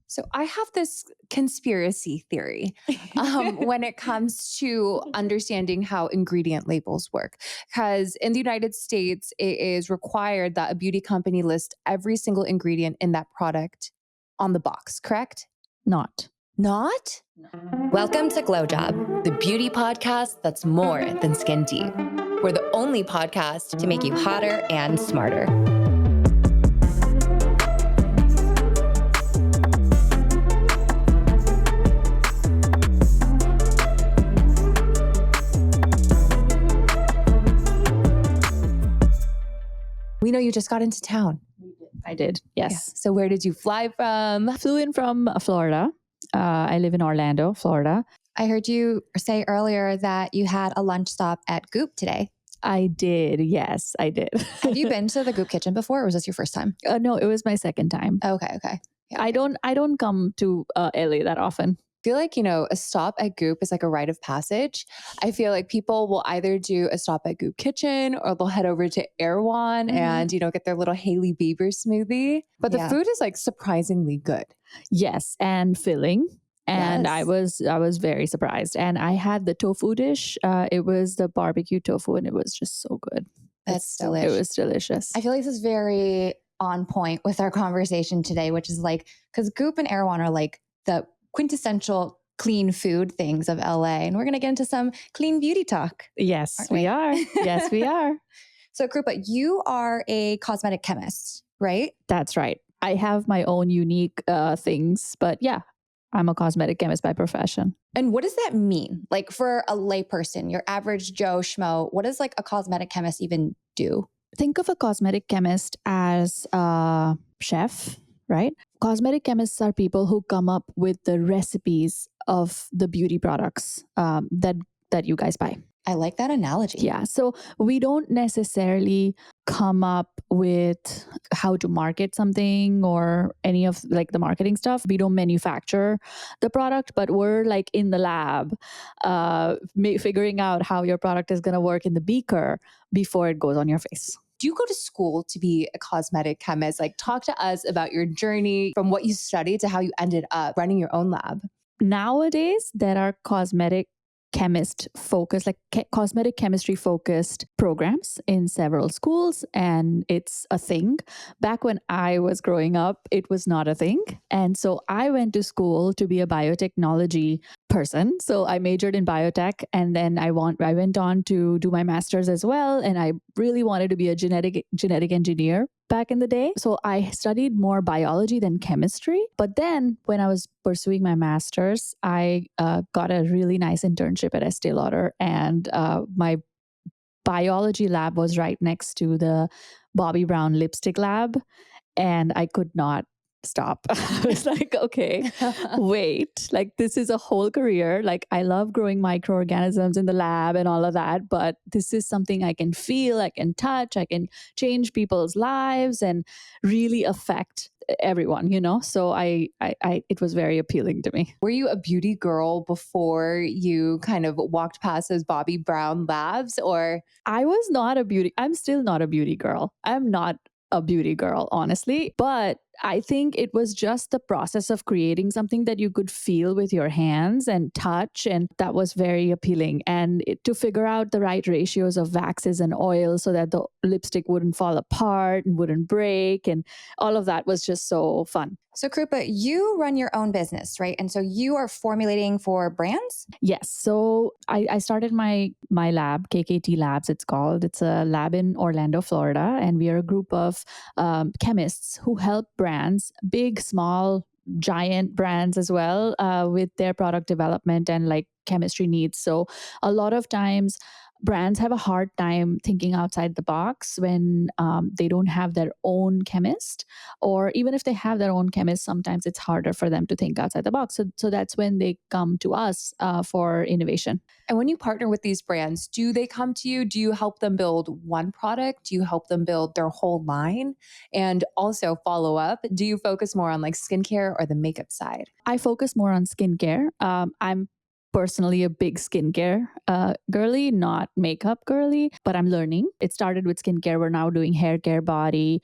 So I have this conspiracy theory when it comes to understanding how ingredient labels work. Because in the United States, it is required that a beauty company list every single ingredient in that product on the box, correct? Not. Not? Welcome to GlowJob, the beauty podcast that's more than skin deep. We're the only podcast to make you hotter and smarter. We know you just got into town. I did, yes. Yeah. So where did you fly from? Flew in from Florida. I live in Orlando, Florida. I heard you say earlier that you had a lunch stop at Goop today. I did, yes, I did. Have you been to the Goop Kitchen before, or was this your first time? No, it was my second time. Okay. Yeah, I don't come to LA that often. I feel like, a stop at Goop is like a rite of passage. I feel like people will either do a stop at Goop Kitchen or they'll head over to Erewhon and, get their little Hailey Bieber smoothie. But the food is like surprisingly good. Yes, and filling. And Yes. I was very surprised. And I had the tofu dish. It was the barbecue tofu and it was just so good. That's delicious. It was delicious. I feel like this is very on point with our conversation today, which is like, because Goop and Erewhon are like the quintessential clean food things of LA. And we're going to get into some clean beauty talk. Yes, we are. Yes, we are. So Krupa, you are a cosmetic chemist, right? That's right. I have my own unique things, but yeah, I'm a cosmetic chemist by profession. And what does that mean? Like for a layperson, your average Joe Schmo, what does like a cosmetic chemist even do? Think of a cosmetic chemist as a chef, right? Cosmetic chemists are people who come up with the recipes of the beauty products that you guys buy. I like that analogy. Yeah. So we don't necessarily come up with how to market something or any of like the marketing stuff. We don't manufacture the product, but we're like in the lab figuring out how your product is going to work in the beaker before it goes on your face. Do you go to school to be a cosmetic chemist? Like, talk to us about your journey from what you studied to how you ended up running your own lab. Nowadays, there are cosmetic cosmetic chemistry focused programs in several schools, and it's a thing. Back when I was growing up, it was not a thing. And so I went to school to be a biotechnology person. So I majored in biotech, and then I went on to do my master's as well. And I really wanted to be a genetic engineer back in the day. So I studied more biology than chemistry. But then when I was pursuing my master's, I got a really nice internship at Estee Lauder, and my biology lab was right next to the Bobbi Brown lipstick lab, and I could not stop. I was like, okay, wait, like this is a whole career. Like I love growing microorganisms in the lab and all of that, but this is something I can feel, I can touch, I can change people's lives and really affect everyone, So it was very appealing to me. Were you a beauty girl before you kind of walked past those Bobbi Brown labs, or? I'm still not a beauty girl. I'm not a beauty girl, honestly. But I think it was just the process of creating something that you could feel with your hands and touch. And that was very appealing. And to figure out the right ratios of waxes and oils so that the lipstick wouldn't fall apart and wouldn't break. And all of that was just so fun. So Krupa, you run your own business, right? And so you are formulating for brands? Yes. So I started my lab, KKT Labs, it's called. It's a lab in Orlando, Florida. And we are a group of chemists who help brands, big, small, giant brands as well, with their product development and like chemistry needs. So a lot of times brands have a hard time thinking outside the box when they don't have their own chemist, or even if they have their own chemist, sometimes it's harder for them to think outside the box. So that's when they come to us for innovation. And when you partner with these brands, do they come to you? Do you help them build one product? Do you help them build their whole line? And also follow up, do you focus more on like skincare or the makeup side? I focus more on skincare. I'm personally a big skincare girly, not makeup girly, but I'm learning. It started with skincare. We're now doing hair care, body,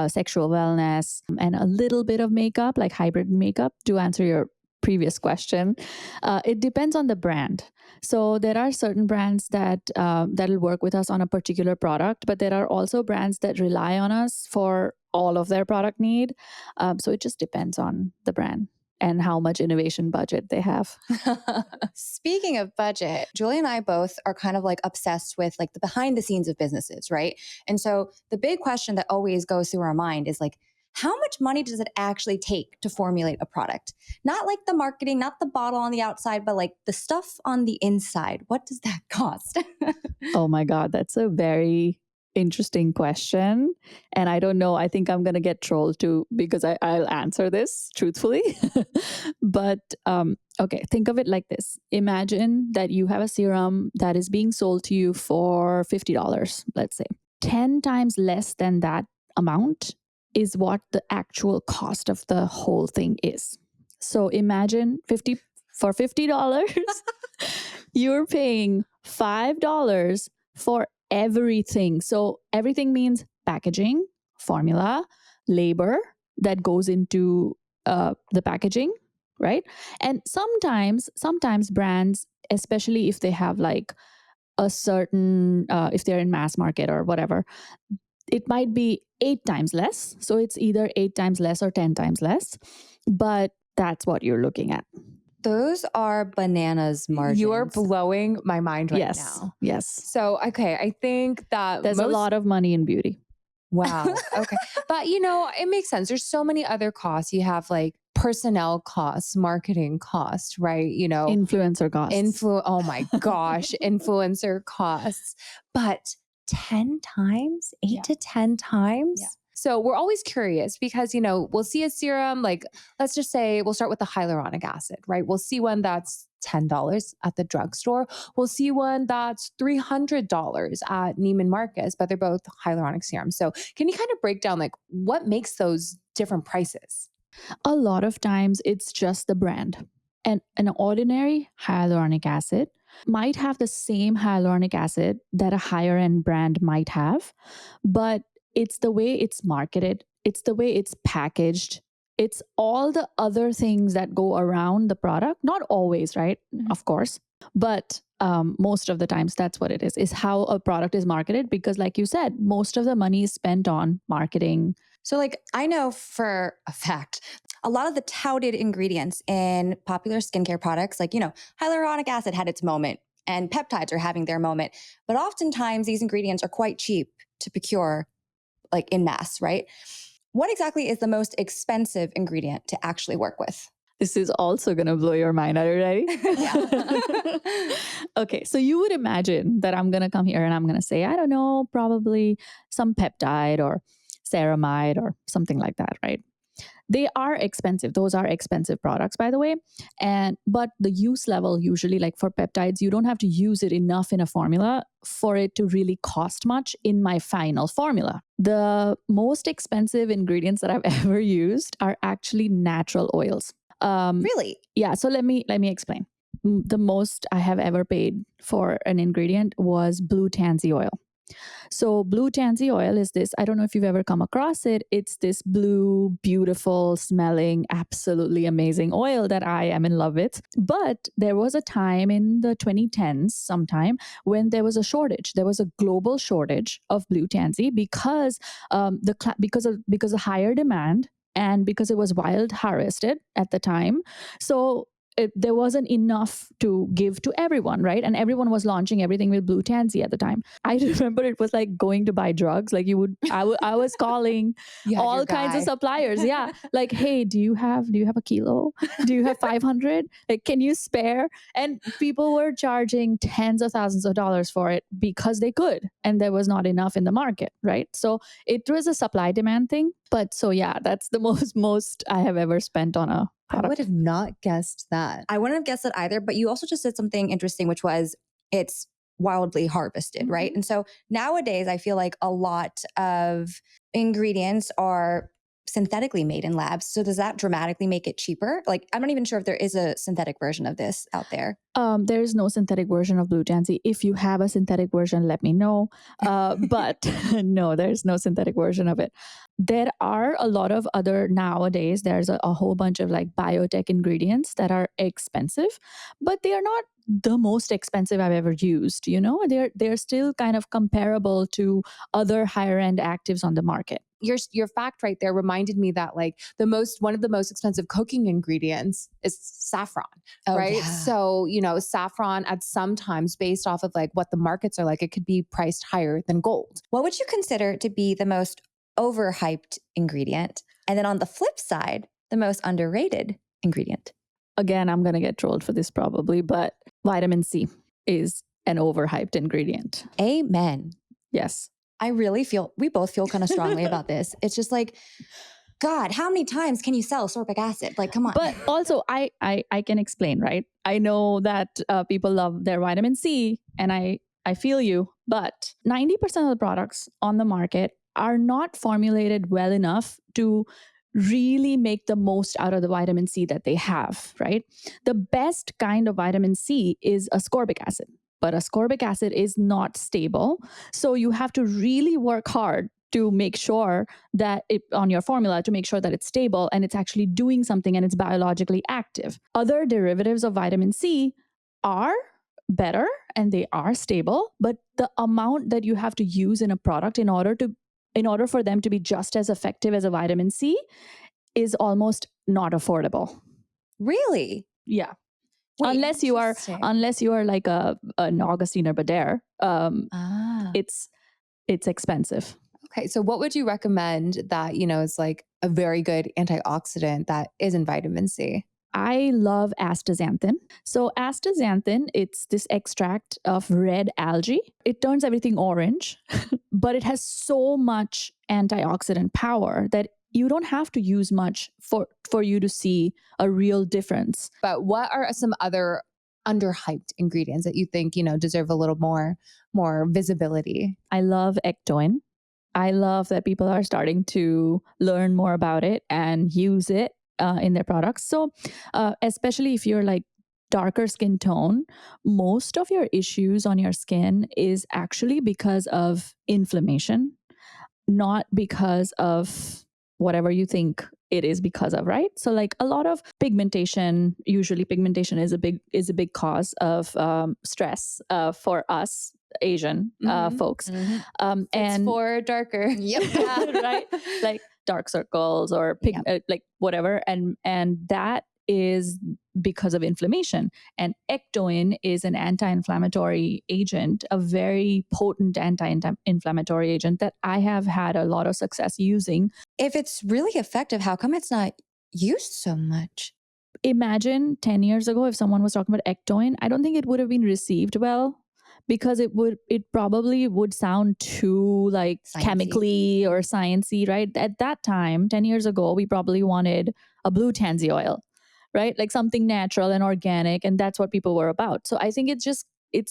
sexual wellness, and a little bit of makeup, like hybrid makeup. To answer your previous question, it depends on the brand. So there are certain brands that that'll work with us on a particular product, but there are also brands that rely on us for all of their product need. So it just depends on the brand and how much innovation budget they have. Speaking of budget, Julie and I both are kind of like obsessed with like the behind the scenes of businesses, right? And so the big question that always goes through our mind is like, how much money does it actually take to formulate a product? Not like the marketing, not the bottle on the outside, but like the stuff on the inside. What does that cost? Oh my God, that's a very interesting question. And I don't know, I think I'm going to get trolled too because I'll answer this truthfully. But okay, think of it like this. Imagine that you have a serum that is being sold to you for $50, let's say. 10 times less than that amount is what the actual cost of the whole thing is. So imagine for $50, you're paying $5 for everything. So everything means packaging, formula, labor that goes into the packaging, right? And sometimes brands, especially if they have like a certain, if they're in mass market or whatever, it might be 8 times less. So it's either 8 times less or 10 times less. But that's what you're looking at. Those are bananas margins. You are blowing my mind right now. Yes. So, okay, I think that there's a lot of money in beauty. Wow. Okay. But it makes sense. There's so many other costs. You have like personnel costs, marketing costs, right? Influencer costs. Oh my gosh, influencer costs. But 10 times, 8 to 10 times. Yeah. So we're always curious because, we'll see a serum, like, let's just say we'll start with the hyaluronic acid, right? We'll see one that's $10 at the drugstore. We'll see one that's $300 at Neiman Marcus, but they're both hyaluronic serums. So can you kind of break down like what makes those different prices? A lot of times it's just the brand. And an ordinary hyaluronic acid might have the same hyaluronic acid that a higher end brand might have, but it's the way it's marketed, it's the way it's packaged, it's all the other things that go around the product. Not always, right? Mm-hmm. Of course. But most of the times that's what it is how a product is marketed, because like you said, most of the money is spent on marketing. So like I know for a fact, a lot of the touted ingredients in popular skincare products, like, hyaluronic acid had its moment and peptides are having their moment. But oftentimes these ingredients are quite cheap to procure like in mass, right? What exactly is the most expensive ingredient to actually work with? This is also going to blow your mind. Are you ready? Yeah. Okay, so you would imagine that I'm going to come here and I'm going to say, I don't know, probably some peptide or ceramide or something like that, right? They are expensive. Those are expensive products, by the way. But the use level, usually like for peptides, you don't have to use it enough in a formula for it to really cost much in my final formula. The most expensive ingredients that I've ever used are actually natural oils. Really? Yeah. So let me explain. The most I have ever paid for an ingredient was blue tansy oil. So blue tansy oil is this, I don't know if you've ever come across it. It's this blue, beautiful smelling, absolutely amazing oil that I am in love with. But there was a time in the 2010s sometime when there was a shortage. There was a global shortage of blue tansy because because of higher demand and because it was wild harvested at the time. So there wasn't enough to give to everyone, right? And everyone was launching everything with blue tansy at the time. I remember it was like going to buy drugs. Like I was calling all kinds of suppliers. Yeah. Like, hey, do you have a kilo? Do you have 500? Like, can you spare? And people were charging tens of thousands of dollars for it because they could. And there was not enough in the market, right? So it was a supply demand thing. But so yeah, that's the most I have ever spent on a product. I would have not guessed that. I wouldn't have guessed that either, but you also just said something interesting, which was it's wildly harvested, mm-hmm. right? And so nowadays I feel like a lot of ingredients are synthetically made in labs. So does that dramatically make it cheaper? Like, I'm not even sure if there is a synthetic version of this out there. There is no synthetic version of Blue Tansy. If you have a synthetic version, let me know. But no, there's no synthetic version of it. There are a lot of other, nowadays, there's a whole bunch of like biotech ingredients that are expensive, but they are not the most expensive I've ever used. You know, they're still kind of comparable to other higher end actives on the market. Your fact right there reminded me that like one of the most expensive cooking ingredients is saffron, right? Yeah. So, saffron at sometimes based off of like what the markets are like, it could be priced higher than gold. What would you consider to be the most overhyped ingredient? And then on the flip side, the most underrated ingredient? Again, I'm going to get trolled for this probably, but vitamin C is an overhyped ingredient. Amen. Yes. We both feel kind of strongly about this. It's just like, God, how many times can you sell ascorbic acid? Like, come on. But also, I can explain, right? I know that people love their vitamin C, and I feel you, but 90% of the products on the market are not formulated well enough to really make the most out of the vitamin C that they have, right? The best kind of vitamin C is ascorbic acid, but ascorbic acid is not stable. So you have to really work hard to make sure that on your formula to make sure that it's stable and it's actually doing something and it's biologically active. Other derivatives of vitamin C are better and they are stable, but the amount that you have to use in a product in order for them to be just as effective as a vitamin C is almost not affordable. Really? Yeah. Wait, unless you are like an Augustine or Bader, it's expensive. Okay, so what would you recommend that, is like a very good antioxidant that isn't vitamin C? I love astaxanthin. So astaxanthin, it's this extract of red algae. It turns everything orange, but it has so much antioxidant power that you don't have to use much for you to see a real difference. But what are some other underhyped ingredients that you think, deserve a little more visibility? I love ectoin. I love that people are starting to learn more about it and use it in their products. So especially if you're like darker skin tone, most of your issues on your skin is actually because of inflammation, not because of whatever you think it is because of, right? So like a lot of pigmentation, usually pigmentation is a big cause of stress for us Asian folks. Mm-hmm. And for darker. Yep. Yeah, right? Like dark circles or like whatever. And that is because of inflammation. And ectoin is an anti-inflammatory agent, a very potent anti-inflammatory agent that I have had a lot of success using. If it's really effective, how come it's not used so much? Imagine 10 years ago, if someone was talking about ectoin, I don't think it would have been received well, because it probably would sound too like Sciencey. chemically or sciencey, right? At that time, 10 years ago, we probably wanted a blue tansy oil, right? Like something natural and organic. And that's what people were about. So I think it's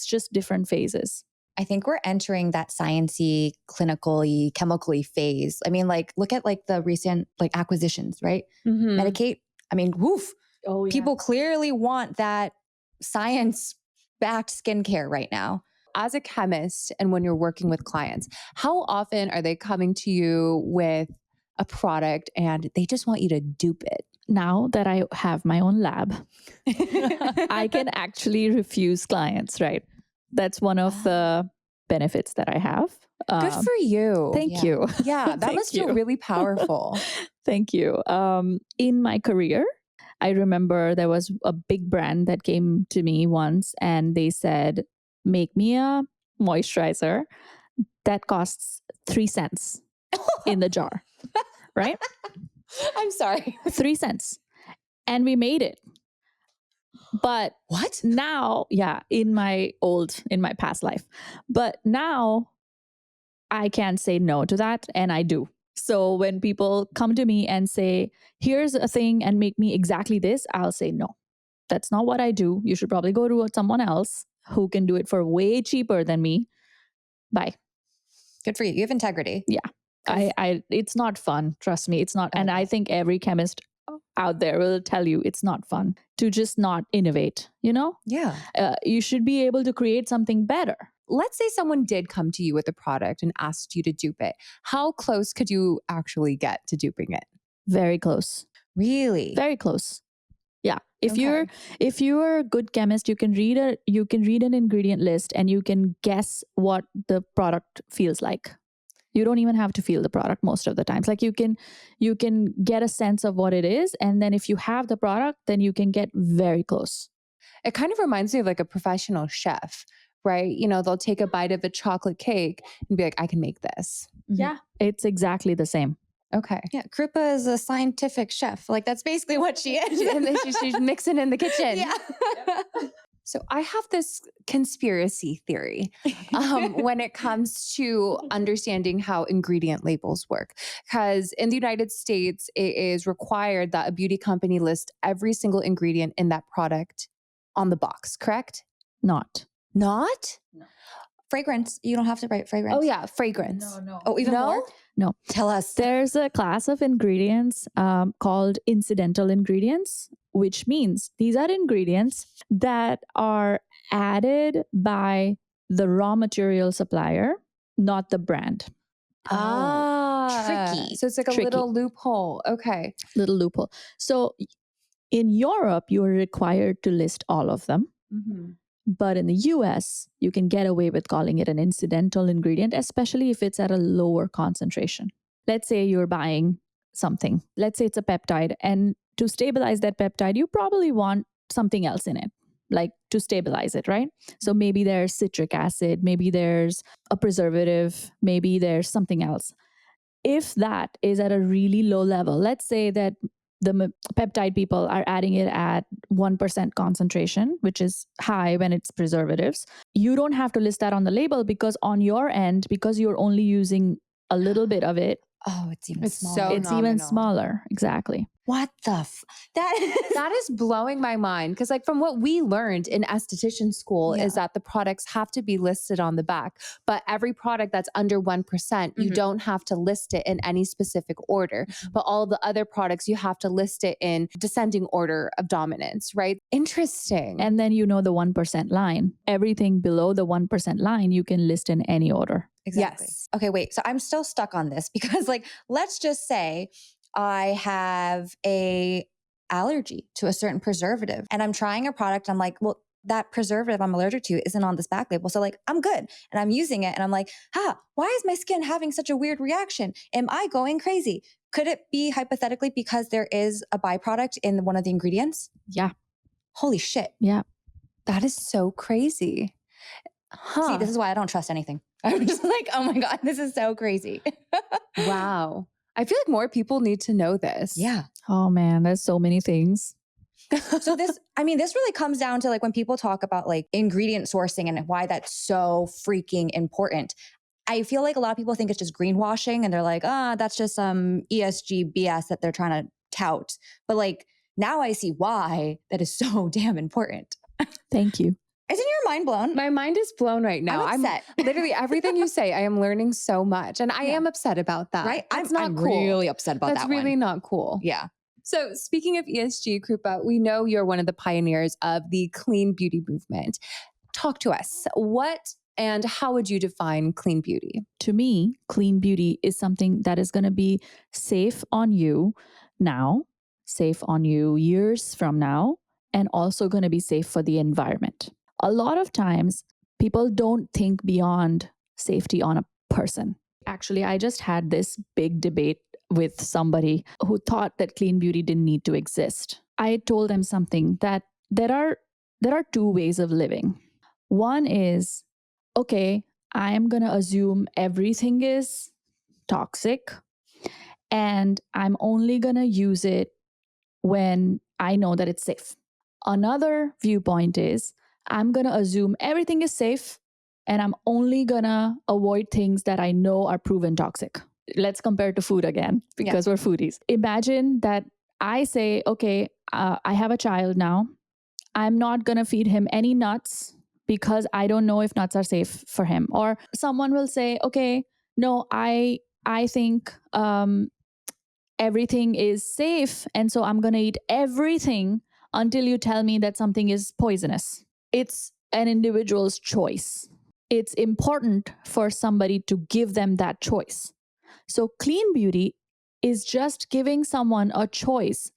just different phases. I think we're entering that sciencey, clinically, chemically phase. I mean, like, look at like the recent like acquisitions, right? Mm-hmm. Medicate. I mean, woof. Oh, yeah. People clearly want that science-backed skincare right now. As a chemist and when you're working with clients, how often are they coming to you with a product and they just want you to dupe it? Now that I have my own lab, I can actually refuse clients, right? That's one of the benefits that I have. Good for you. Thank you. Yeah, that must feel really powerful. Thank you. In my career, I remember there was a big brand that came to me once and they said, make me a moisturizer that costs 3 cents in the jar, right? I'm sorry. 3 cents. And we made it. But what? Now, in my past life. But now I can't say no to that, and I do. So when people come to me and say, here's a thing and make me exactly this, I'll say no. That's not what I do. You should probably go to someone else who can do it for way cheaper than me. Bye. Good for you. You have integrity. Yeah. It's not fun. Trust me, it's not. And Okay. I think every chemist out there will tell you it's not fun to just not innovate. Yeah. You should be able to create something better. Let's say someone did come to you with a product and asked you to dupe it. How close could you actually get to duping it? Very close. Really? Very close. Yeah. If Okay. you're a good chemist, you can read an ingredient list and you can guess what the product feels like. You don't even have to feel the product most of the times. Like you can get a sense of what it is, and then if you have the product, then you can get very close. It kind of reminds me of like a professional chef, right? They'll take a bite of a chocolate cake and be like, I can make this. Yeah. It's exactly the same. Okay. Yeah, Krupa is a scientific chef. Like that's basically what she is. And then she's mixing in the kitchen. Yeah. So I have this conspiracy theory when it comes to understanding how ingredient labels work. Because in the United States, it is required that a beauty company list every single ingredient in that product on the box, correct? Not. Not? Fragrance. You don't have to write fragrance. Oh, yeah. Fragrance. No. Oh, even No? more? No. Tell us. There's a class of ingredients called incidental ingredients, which means these are ingredients that are added by the raw material supplier, not the brand. Tricky. So it's like a Tricky. little loophole. Okay. Little loophole. So in Europe, you're required to list all of them. Mm-hmm. But in the US, you can get away with calling it an incidental ingredient, especially if it's at a lower concentration. Let's say you're buying something. Let's say it's a peptide. And to stabilize that peptide, you probably want something else in it, like to stabilize it, right? So maybe there's citric acid, maybe there's a preservative, maybe there's something else. If that is at a really low level, let's say that the peptide people are adding it at 1% concentration, which is high when it's preservatives. You don't have to list that on the label because on your end, because you're only using a little bit of it, Oh, it's even It's smaller. so it's even nominal. smaller. Exactly. What the That is blowing my mind because, like, from what we learned in esthetician school, is that the products have to be listed on the back. But every product that's under 1%, you don't have to list it in any specific order. But all of the other products, you have to list it in descending order of dominance, right? Interesting. And then the 1% line. Everything below the 1% line, you can list in any order. Exactly. Yes. Okay, wait. So I'm still stuck on this because, like, let's just say I have a allergy to a certain preservative and I'm trying a product. I'm like, well, that preservative I'm allergic to isn't on this back label. So like, I'm good. And I'm using it and I'm like, why is my skin having such a weird reaction? Am I going crazy? Could it be hypothetically because there is a byproduct in one of the ingredients? Yeah. Holy shit. Yeah. That is so crazy. See, this is why I don't trust anything. I'm just like, oh my God, this is so crazy. Wow. I feel like more people need to know this. Yeah. Oh man, there's so many things. So this really comes down to like when people talk about like ingredient sourcing and why that's so freaking important. I feel like a lot of people think it's just greenwashing and they're like, that's just some ESG BS that they're trying to tout. But like now I see why that is so damn important. Thank you. Isn't your mind blown? My mind is blown right now. I'm upset. Literally everything you say, I am learning so much. And I am upset about that. Right? That's I'm not cool. really upset about That's that really one. not cool. Yeah. So speaking of ESG, Krupa, we know you're one of the pioneers of the clean beauty movement. Talk to us. What and how would you define clean beauty? To me, clean beauty is something that is going to be safe on you now, safe on you years from now, and also going to be safe for the environment. A lot of times, people don't think beyond safety on a person. Actually, I just had this big debate with somebody who thought that clean beauty didn't need to exist. I told them something that there are two ways of living. One is, okay, I am going to assume everything is toxic and I'm only going to use it when I know that it's safe. Another viewpoint is I'm going to assume everything is safe and I'm only going to avoid things that I know are proven toxic. Let's compare to food again because we're foodies. Imagine that I say, okay, I have a child now. I'm not going to feed him any nuts because I don't know if nuts are safe for him. Or someone will say, okay, no, I I think everything is safe. And so I'm going to eat everything until you tell me that something is poisonous. It's an individual's choice. It's important for somebody to give them that choice. So clean beauty is just giving someone a choice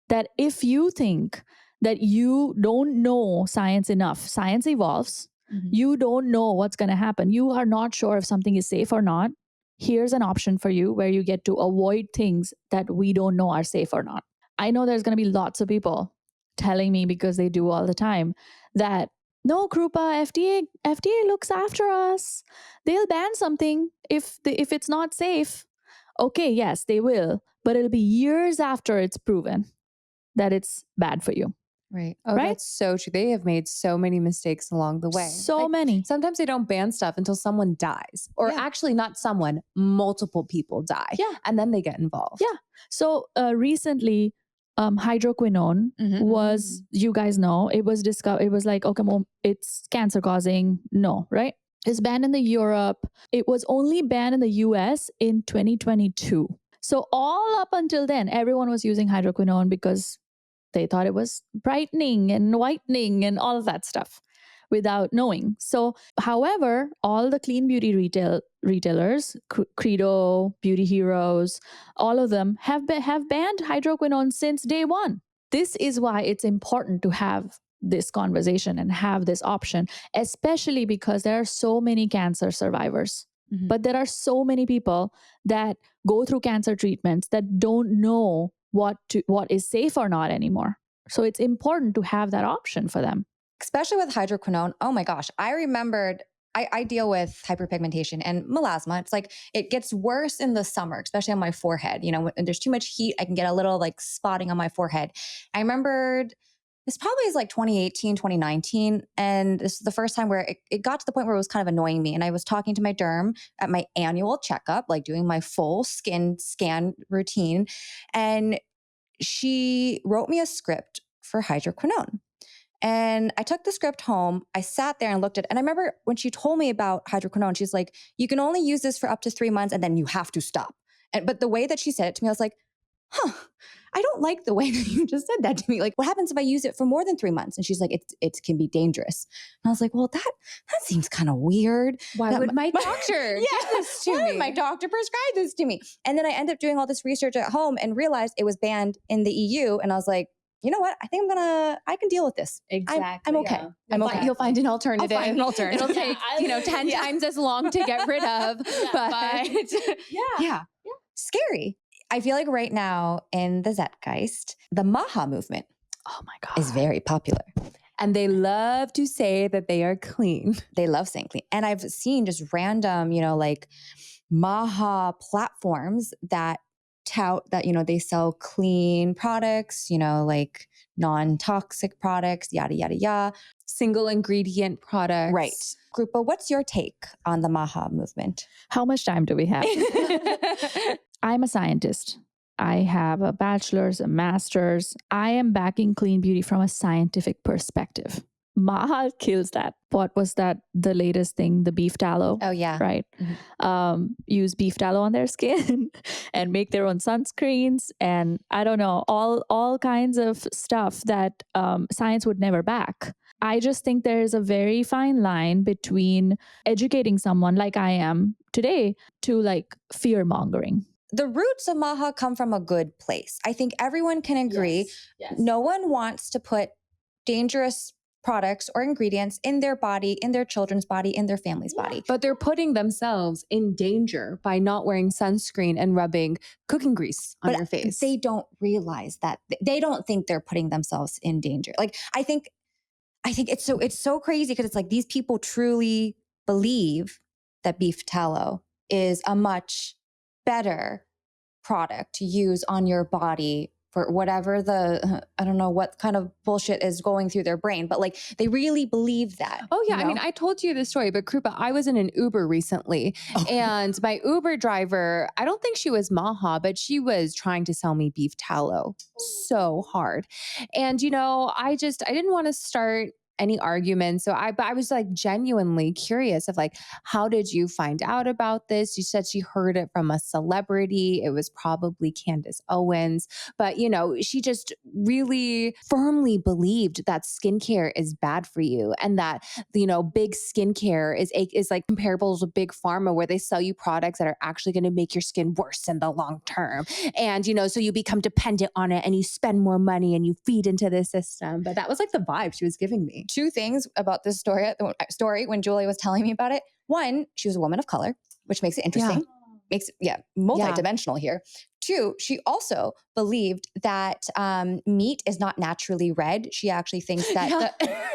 that if you think that you don't know science enough, science evolves, you don't know what's going to happen, you are not sure if something is safe or not, here's an option for you where you get to avoid things that we don't know are safe or not. I know there's going to be lots of people telling me, because they do all the time, that no, Krupa, FDA looks after us. They'll ban something if it's not safe. Okay, yes, they will, but it'll be years after it's proven that it's bad for you. Right. Oh, Right? that's so true. They have made so many mistakes along the way. So many. Sometimes they don't ban stuff until someone dies, or actually not someone, multiple people die. Yeah. And then they get involved. Yeah. So recently, hydroquinone was, you guys know, it was discovered. It was like, okay, well, it's cancer causing. No, right? It's banned in the Europe. It was only banned in the US in 2022. So all up until then, everyone was using hydroquinone because they thought it was brightening and whitening and all of that stuff without knowing. So, however, all the clean beauty retailers, Credo, Beauty Heroes, all of them have banned hydroquinone since day one. This is why it's important to have this conversation and have this option, especially because there are so many cancer survivors. But there are so many people that go through cancer treatments that don't know what is safe or not anymore. So it's important to have that option for them. Especially with hydroquinone. Oh my gosh. I remembered I deal with hyperpigmentation and melasma. It's like it gets worse in the summer, especially on my forehead. You know, when there's too much heat, I can get a little like spotting on my forehead. I remembered this probably is like 2018, 2019. And this is the first time where it got to the point where it was kind of annoying me. And I was talking to my derm at my annual checkup, like doing my full skin scan routine. And she wrote me a script for hydroquinone. And I took the script home. I sat there and looked at it. And I remember when she told me about hydroquinone, she's like, you can only use this for up to 3 months and then you have to stop. But the way that she said it to me, I was like, I don't like the way that you just said that to me. Like, what happens if I use it for more than 3 months? And she's like, it can be dangerous. And I was like, well, that seems kind of weird. Why would my doctor give this to me? My doctor prescribed this to me. And then I ended up doing all this research at home and realized it was banned in the EU. And I was like, you know what? I think I can deal with this. Exactly. I'm okay. Yeah. I'm okay. You'll find an alternative. I'll find an alternative. It'll take, 10 times as long to get rid of. But yeah. Scary. I feel like right now in the Zeitgeist, the MAHA movement is very popular. And they love to say that they are clean. They love saying clean. And I've seen just random, like MAHA platforms that tout that, they sell clean products, like non-toxic products, yada, yada, yada. Single ingredient products. Right. Krupa, what's your take on the MAHA movement? How much time do we have? I'm a scientist. I have a bachelor's, a master's. I am backing clean beauty from a scientific perspective. MAHA kills that. What was that? The latest thing, the beef tallow. Oh, yeah. Right. Use beef tallow on their skin and make their own sunscreens. And I don't know, all kinds of stuff that science would never back. I just think there is a very fine line between educating someone like I am today to like fear-mongering. The roots of MAHA come from a good place. I think everyone can agree. Yes. No one wants to put dangerous products or ingredients in their body, in their children's body, in their family's body. But they're putting themselves in danger by not wearing sunscreen and rubbing cooking grease on their face. They don't realize that. They don't think they're putting themselves in danger. Like, I think it's so crazy because it's like these people truly believe that beef tallow is a much better product to use on your body for whatever I don't know what kind of bullshit is going through their brain, but like they really believe that. Oh yeah. I mean, I told you this story, but Krupa, I was in an Uber recently and my Uber driver, I don't think she was MAHA, but she was trying to sell me beef tallow so hard. And I didn't want to start any arguments. But I was like genuinely curious of like, how did you find out about this? You said she heard it from a celebrity. It was probably Candace Owens, but you know, she just really firmly believed that skincare is bad for you, and that, you know, big skincare is like comparable to big pharma, where they sell you products that are actually going to make your skin worse in the long term. And, you know, so you become dependent on it and you spend more money and you feed into the system. But that was like the vibe she was giving me. Two things about this story when Julia was telling me about it. One, she was a woman of color, which makes it interesting. Makes it, multidimensional here. Two, she also believed that meat is not naturally red. She actually thinks that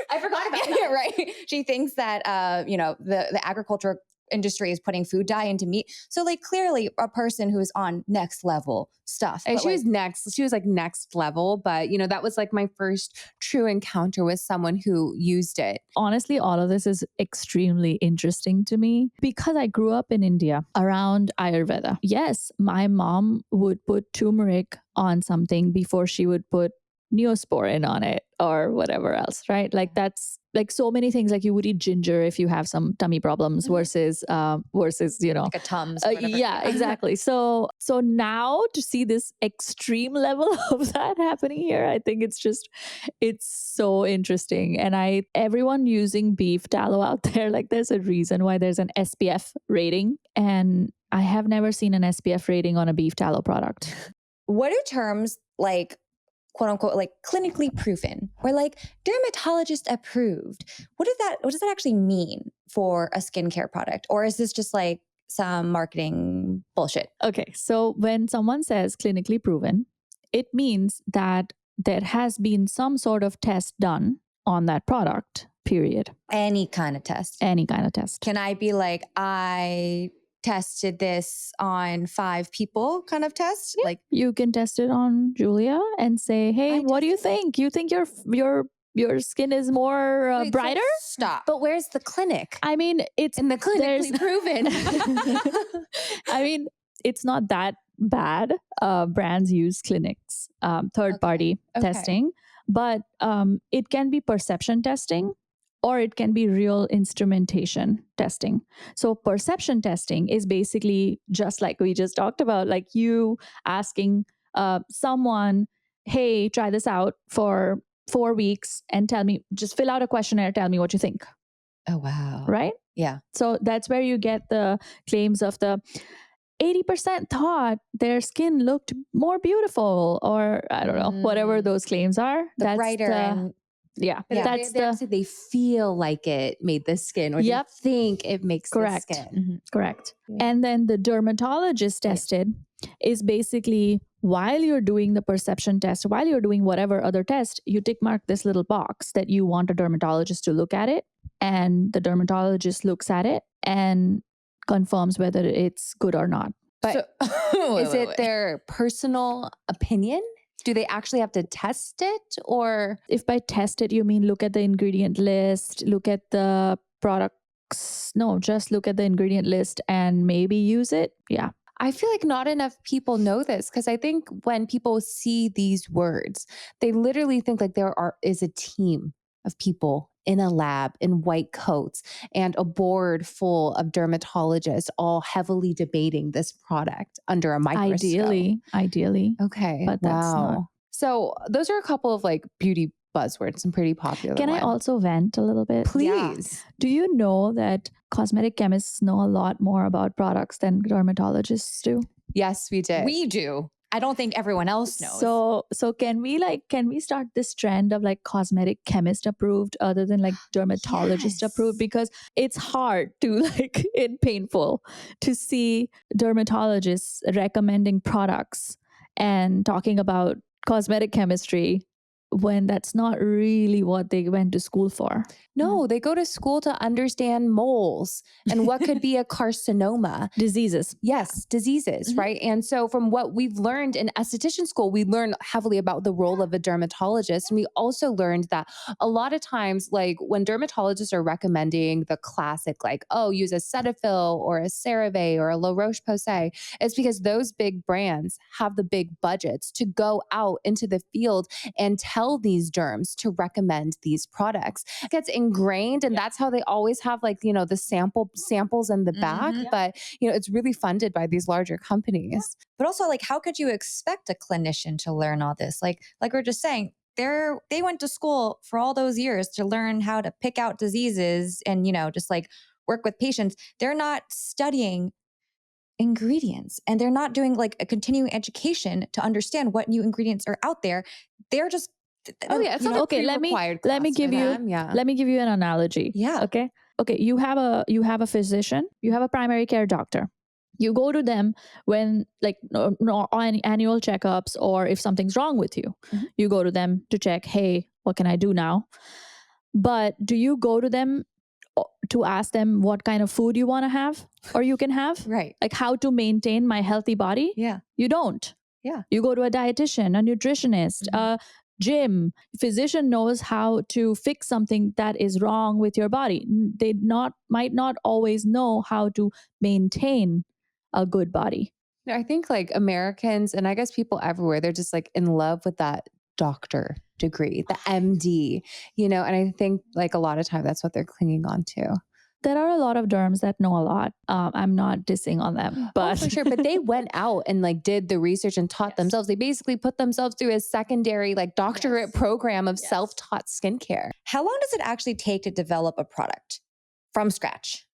I forgot about that. Right. She thinks that you know, the agriculture industry is putting food dye into meat. So like clearly a person who's on next level stuff. And she was like next level, but you know, that was like my first true encounter with someone who used it. Honestly, all of this is extremely interesting to me because I grew up in India around Ayurveda. Yes, my mom would put turmeric on something before she would put Neosporin on it or whatever else, right? Like that's like so many things. Like you would eat ginger if you have some tummy problems versus you know, like a Tums. yeah, exactly. So now to see this extreme level of that happening here, I think it's so interesting. And everyone using beef tallow out there, like there's a reason why there's an SPF rating, and I have never seen an SPF rating on a beef tallow product. What do terms like quote unquote like clinically proven or like dermatologist approved, what does that actually mean for a skincare product? Or is this just like some marketing bullshit? Okay, so when someone says clinically proven, it means that there has been some sort of test done on that product, period. Any kind of test. Can I be like, I tested this on 5 people kind of test? Yeah. Like you can test it on Julia and say, hey, what do you think? You think your skin is more brighter? So stop. But where's the clinic? I mean, it's in the clinically proven. I mean, it's not that bad. Brands use clinics, third-party testing, but it can be perception testing, or it can be real instrumentation testing. So perception testing is basically just like we just talked about, like you asking someone, hey, try this out for 4 weeks and tell me, just fill out a questionnaire, tell me what you think. Oh, wow. Right? Yeah. So that's where you get the claims of the 80% thought their skin looked more beautiful, or I don't know, whatever those claims are. That's brighter they feel like it made the skin, or they think it makes the skin. Mm-hmm. Correct. Yeah. And then the dermatologist-tested is basically while you're doing the perception test, while you're doing whatever other test, you tick mark this little box that you want a dermatologist to look at it, and the dermatologist looks at it and confirms whether it's good or not. But is it their personal opinion? Do they actually have to test it? Or if by test it, you mean look at the ingredient list, look at the products? No, just look at the ingredient list and maybe use it. Yeah. I feel like not enough people know this, because I think when people see these words, they literally think like is a team of people in a lab in white coats and a board full of dermatologists all heavily debating this product under a microscope. Ideally. Okay. But that's not. So those are a couple of like beauty buzzwords and pretty popular. Can I also vent a little bit? Please. Yeah. Do you know that cosmetic chemists know a lot more about products than dermatologists do? Yes, we did. We do. I don't think everyone else knows. So can we start this trend of like cosmetic chemist approved other than like dermatologist approved? Because it's hard to like, it's painful to see dermatologists recommending products and talking about cosmetic chemistry when that's not really what they went to school for. No, they go to school to understand moles and what could be a carcinoma. Diseases. Yes, diseases, right? And so from what we've learned in esthetician school, we learn heavily about the role of a dermatologist. And we also learned that a lot of times, like when dermatologists are recommending the classic, like, oh, use a Cetaphil or a CeraVe or a La Roche-Posay, it's because those big brands have the big budgets to go out into the field and tell tell these derms to recommend these products. It gets ingrained, and that's how they always have like, the samples in the back, but it's really funded by these larger companies. But also, like, how could you expect a clinician to learn all this? Like we're just saying, they went to school for all those years to learn how to pick out diseases and, just like work with patients. They're not studying ingredients, and they're not doing like a continuing education to understand what new ingredients are out there. They're just it's not okay. Let me give you an analogy. Yeah. Okay. You have a physician. You have a primary care doctor. You go to them when like on annual checkups, or if something's wrong with you, you go to them to check, hey, what can I do now? But do you go to them to ask them what kind of food you want to have or you can have? Right. Like how to maintain my healthy body? Yeah. You don't. Yeah. You go to a dietitian, a nutritionist, a gym. Physician knows how to fix something that is wrong with your body. They might not always know how to maintain a good body. I think like Americans, and I guess people everywhere, they're just like in love with that doctor degree, the MD, and I think like a lot of time that's what they're clinging on to. There are a lot of derms that know a lot. I'm not dissing on them, but for sure. But they went out and like did the research and taught themselves. They basically put themselves through a secondary like doctorate program of self-taught skincare. How long does it actually take to develop a product from scratch?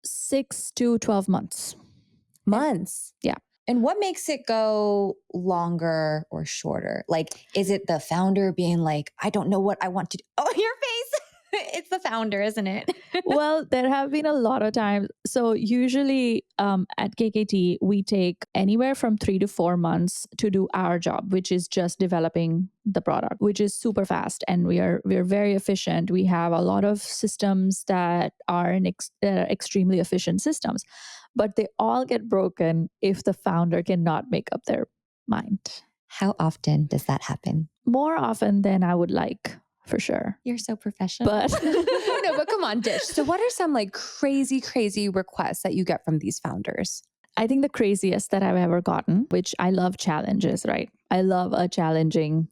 6 to 12 months. Months. Yeah. And what makes it go longer or shorter? Like, is it the founder being like, I don't know what I want to do? Oh, your face. It's the founder, isn't it? Well, there have been a lot of times. So usually at KKT, we take anywhere from 3 to 4 months to do our job, which is just developing the product, which is super fast. And we're very efficient. We have a lot of systems that are extremely efficient systems, but they all get broken if the founder cannot make up their mind. How often does that happen? More often than I would like. For sure. You're so professional. But no, but come on, Dish. So what are some like crazy requests that you get from these founders? I think the craziest that I've ever gotten, which I love challenges, right? I love a challenging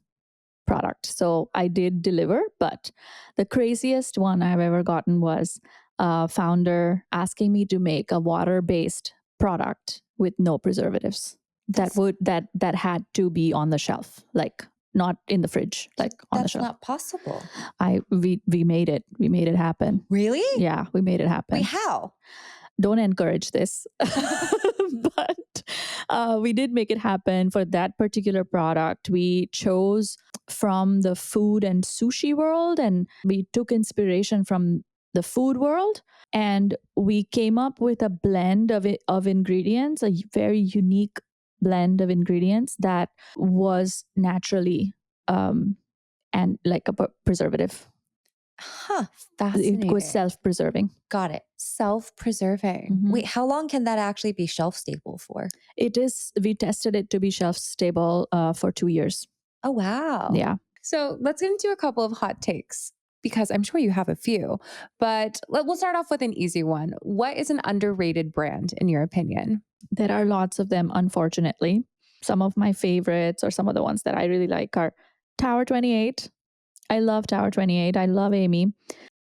product. So I did deliver, but the craziest one I've ever gotten was a founder asking me to make a water-based product with no preservatives. That had to be on the shelf, like not in the fridge, like on the shelf. That's not possible. We made it. We made it happen. Really? Yeah, we made it happen. Wait, how? Don't encourage this. But we did make it happen for that particular product. We chose from the food and sushi world, and we took inspiration from the food world, and we came up with a blend of ingredients, a very unique blend of ingredients that was naturally and like a preservative. Huh. Fascinating. It was self-preserving. Got it. Self-preserving. Mm-hmm. Wait, how long can that actually be shelf stable for? It is. We tested it to be shelf stable for 2 years. Oh, wow. Yeah. So let's get into a couple of hot takes, because I'm sure you have a few, but we'll start off with an easy one. What is an underrated brand in your opinion? There are lots of them, unfortunately. Some of my favorites, or some of the ones that I really like, are Tower 28. I love Tower 28. I love Amy.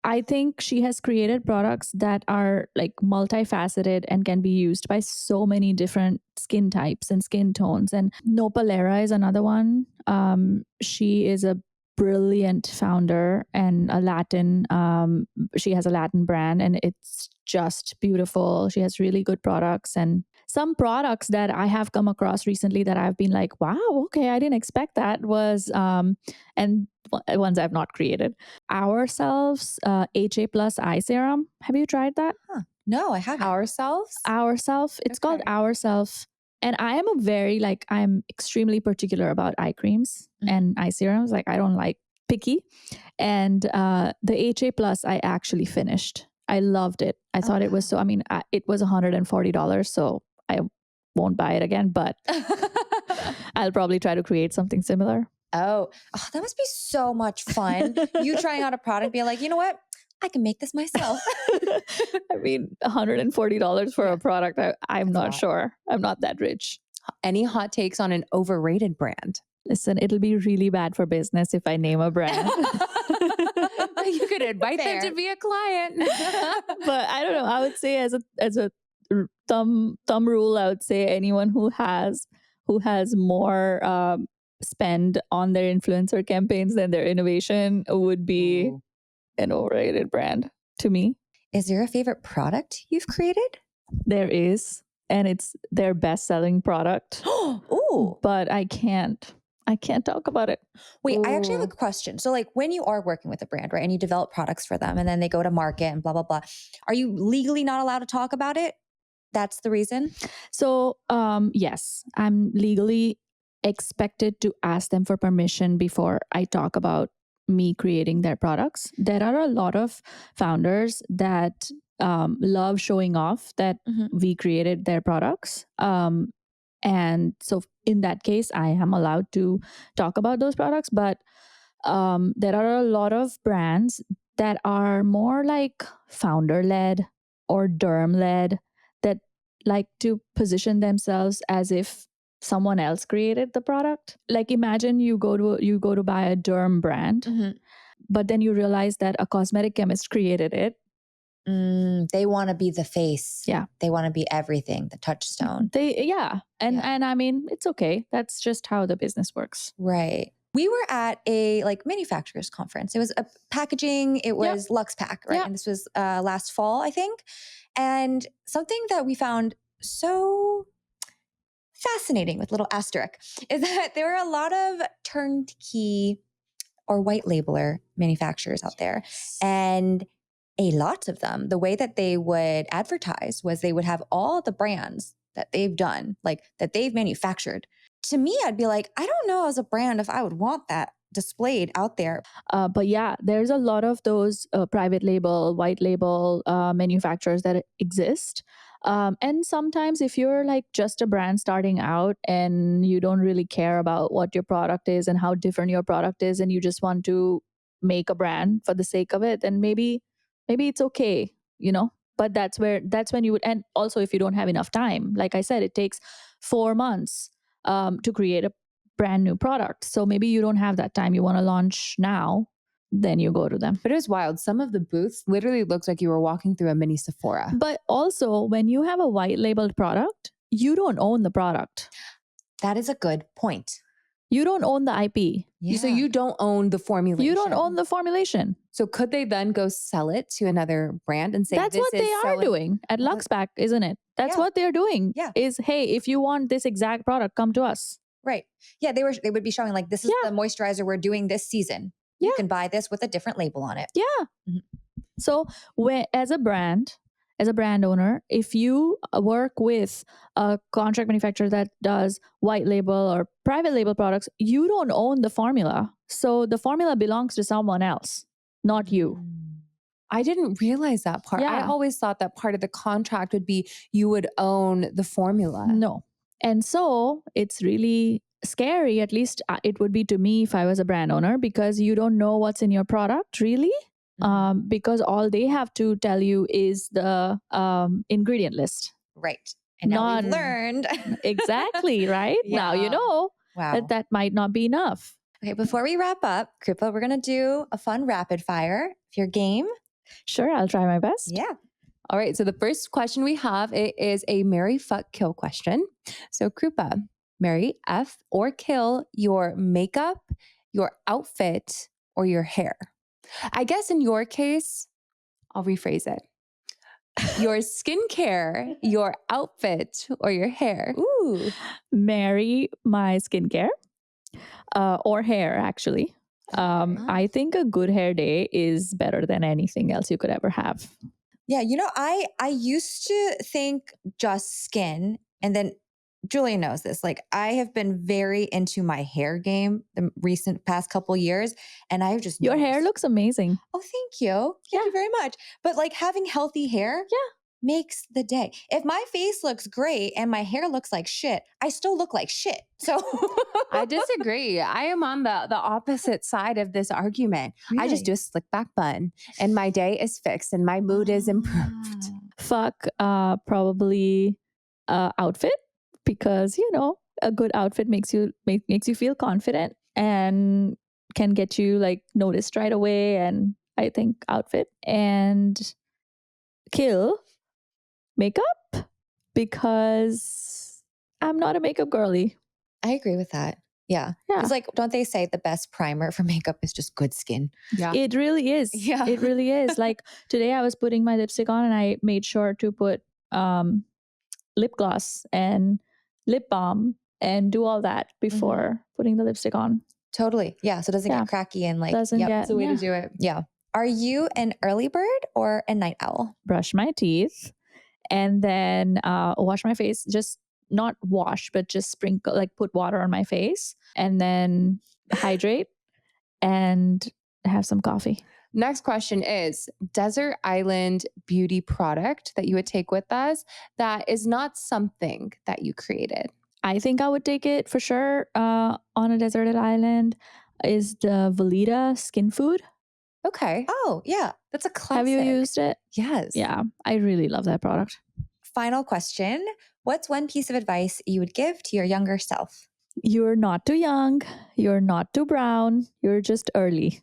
I think she has created products that are like multifaceted and can be used by so many different skin types and skin tones. And Nopalera is another one. She is a brilliant founder and a Latin. She has a Latin brand, and it's just beautiful. She has really good products, and some products that I have come across recently that I've been like, wow, okay, I didn't expect that was, and ones I've not created. Ourselves, HA Plus Eye Serum. Have you tried that? Huh. No, I haven't. Ourselves? Ourself. It's called Ourself. And I am I'm extremely particular about eye creams and eye serums. Like, I don't like picky. And the HA Plus, I actually finished. I loved it. I thought it was so, it was $140, so I won't buy it again, but I'll probably try to create something similar. Oh, that must be so much fun. You trying out a product, being like, you know what? I can make this myself. $140 for a product, I'm not sure. I'm not that rich. Any hot takes on an overrated brand? Listen, it'll be really bad for business if I name a brand. You could invite Fair. them to be a client. But I don't know. I would say as a thumb rule, I would say anyone who has more spend on their influencer campaigns than their innovation would be Ooh. an overrated brand to me. Is there a favorite product you've created? There is, and it's their best-selling product. Ooh. But I can't talk about it. Wait, I actually have a Ooh. question. So like when you are working with a brand, right, and you develop products for them and then they go to market and blah, blah, blah, are you legally not allowed to talk about it? That's the reason? So, yes, I'm legally expected to ask them for permission before I talk about me creating their products. There are a lot of founders that love showing off that we created their products. And so in that case, I am allowed to talk about those products. But there are a lot of brands that are more like founder-led or derm-led that like to position themselves as if someone else created the product. Like imagine you go to buy a derm brand, but then you realize that a cosmetic chemist created it. They want to be the face. Yeah. They want to be everything, the touchstone. And I mean, it's okay. That's just how the business works. Right. We were at a like manufacturers conference. It was a packaging. It was Lux Pack, right? Yep. And this was last fall, I think. And something that we found so fascinating with little asterisk is that there are a lot of turnkey or white labeler manufacturers out there. And a lot of them, the way that they would advertise was they would have all the brands that they've done, like that they've manufactured. To me, I'd be like, I don't know as a brand if I would want that displayed out there. But yeah, there's a lot of those private label, white label manufacturers that exist. And sometimes if you're like just a brand starting out and you don't really care about what your product is and how different your product is, and you just want to make a brand for the sake of it, then maybe it's okay, you know? But that's when you would, and also if you don't have enough time, like I said, it takes 4 months to create a brand new product. So maybe you don't have that time. You want to launch now, then you go to them. But it was wild. Some of the booths literally looked like you were walking through a mini Sephora. But also, when you have a white labeled product, you don't own the product. That is a good point. You don't own the IP. Yeah. So you don't own the formulation. You don't own the formulation. So could they then go sell it to another brand and say, that's this what they is are selling- doing at Luxpack, isn't it? That's Yeah. what they're doing. Yeah. Is, hey, if you want this exact product, come to us. Right. Yeah, they would be showing like, this is the moisturizer we're doing this season. You can buy this with a different label on it. Yeah. So as a brand owner, if you work with a contract manufacturer that does white label or private label products, you don't own the formula. So the formula belongs to someone else, not you. I didn't realize that part. I Yeah. always thought that part of the contract would be you would own the formula. No. And so it's really scary, at least it would be to me if I was a brand owner, because you don't know what's in your product really. Because all they have to tell you is the ingredient list. Right. And now we've learned. Exactly, right? Now you know that might not be enough. Okay, before we wrap up, Krupa, we're going to do a fun rapid fire. If you're game. Sure, I'll try my best. Yeah. All right. So the first question we have is a marry, fuck, kill question. So Krupa, marry, F, or kill your makeup, your outfit, or your hair. I guess in your case, I'll rephrase it. Your skincare, your outfit, or your hair. Ooh. Marry my skincare or hair, actually. I think a good hair day is better than anything else you could ever have. Yeah, you know, I used to think just skin, and then Julia knows this. Like, I have been very into my hair game the recent past couple years, and I've just Your hair looks amazing. Oh, thank you. Thank you very much. But like having healthy hair makes the day. If my face looks great and my hair looks like shit, I still look like shit. So I disagree. I am on the opposite side of this argument. Really? I just do a slick back bun and my day is fixed and my mood is improved. Fuck, probably outfit, because, you know, a good outfit makes you feel confident and can get you like noticed right away. And I think outfit and kill makeup, because I'm not a makeup girly. I agree with that. Yeah. Yeah. It's like, don't they say the best primer for makeup is just good skin? Yeah. It really is. Yeah. It really is. Like today I was putting my lipstick on and I made sure to put lip gloss and lip balm and do all that before putting the lipstick on. Totally. Yeah. So it doesn't Yeah. get cracky and like, Doesn't get That's the way to do it. Yeah. Are you an early bird or a night owl? brush my teeth and then wash my face. Just not wash, but just sprinkle, like put water on my face and then hydrate and have some coffee. Next question is desert island beauty product that you would take with us that is not something that you created. I think I would take it for sure on a deserted island is the Veleda skin food. Okay. Oh, yeah. That's a classic. Have you used it? Yes. Yeah, I really love that product. Final question. What's one piece of advice you would give to your younger self? You're not too young. You're not too brown. You're just early.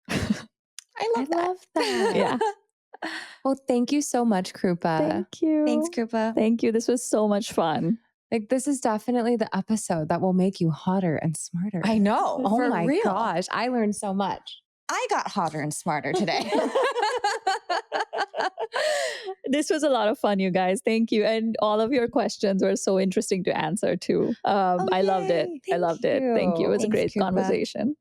I love that. Yeah. Well, thank you so much, Krupa. Thank you. Thanks, Krupa. Thank you. This was so much fun. Like, this is definitely the episode that will make you hotter and smarter. I know. Oh For my real. gosh. I learned so much. I got hotter and smarter today. This was a lot of fun, you guys. Thank you. And all of your questions were so interesting to answer too. I loved it. yay. I loved it. Thank you. It was a Thanks, great Krupa. conversation.